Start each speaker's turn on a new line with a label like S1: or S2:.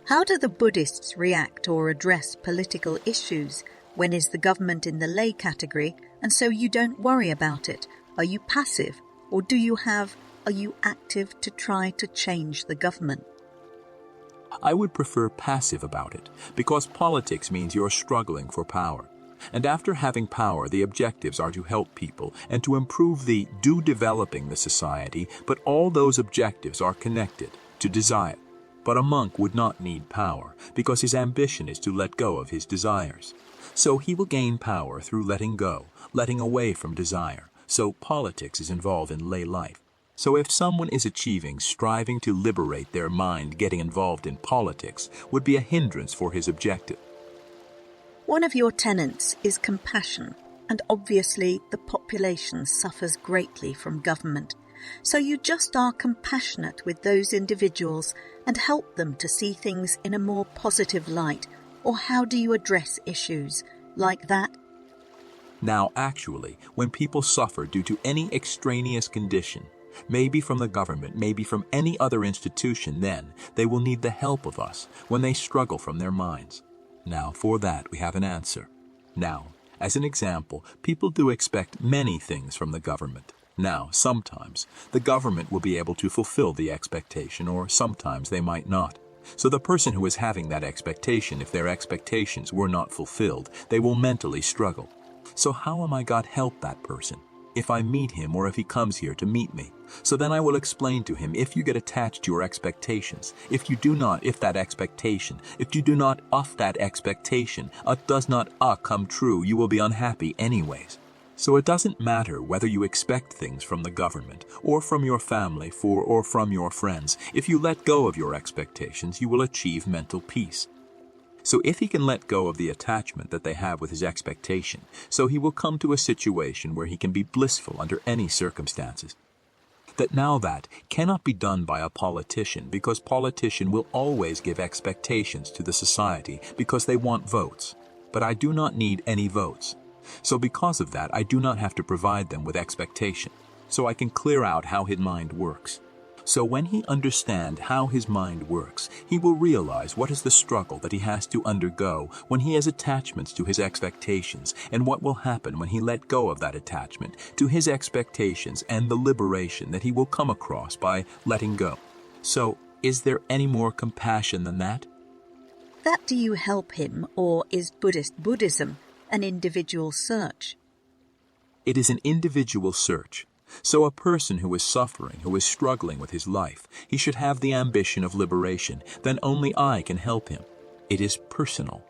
S1: How do the Buddhists react or address political issues? When is the government in the lay category, and so you don't worry about it? Are you passive, or are you active to try to change the government?
S2: I would prefer passive about it, because politics means you're struggling for power. And after having power, the objectives are to help people and to improve developing the society, but all those objectives are connected to desire. But a monk would not need power, because his ambition is to let go of his desires. So he will gain power through letting go, letting away from desire. So politics is involved in lay life. So if someone is striving to liberate their mind, getting involved in politics would be a hindrance for his objective.
S1: One of your tenets is compassion, and obviously the population suffers greatly from government. So you just are compassionate with those individuals and help them to see things in a more positive light, or how do you address issues like that?
S2: Now, actually, when people suffer due to any extraneous condition, maybe from the government, maybe from any other institution, then they will need the help of us when they struggle from their minds. Now, for that, we have an answer. Now, as an example, people do expect many things from the government. Now, sometimes the government will be able to fulfill the expectation, or sometimes they might not. So the person who is having that expectation, if their expectations were not fulfilled, they will mentally struggle. So how am I God help that person? If I meet him or if he comes here to meet me. So then I will explain to him, if you get attached to your expectations, if you do not that expectation does not come true, you will be unhappy anyways. So it doesn't matter whether you expect things from the government or from your family or from your friends. If you let go of your expectations, you will achieve mental peace. So if he can let go of the attachment that they have with his expectation, so he will come to a situation where he can be blissful under any circumstances. That cannot be done by a politician, because politician will always give expectations to the society because they want votes. But I do not need any votes. So because of that, I do not have to provide them with expectation. So I can clear out how his mind works. So when he understands how his mind works, he will realize what is the struggle that he has to undergo when he has attachments to his expectations, and what will happen when he let go of that attachment to his expectations, and the liberation that he will come across by letting go. So, is there any more compassion than that?
S1: That do you help him, or is Buddhism an individual search?
S2: It is an individual search. So a person who is suffering, who is struggling with his life, he should have the ambition of liberation. Then only I can help him. It is personal.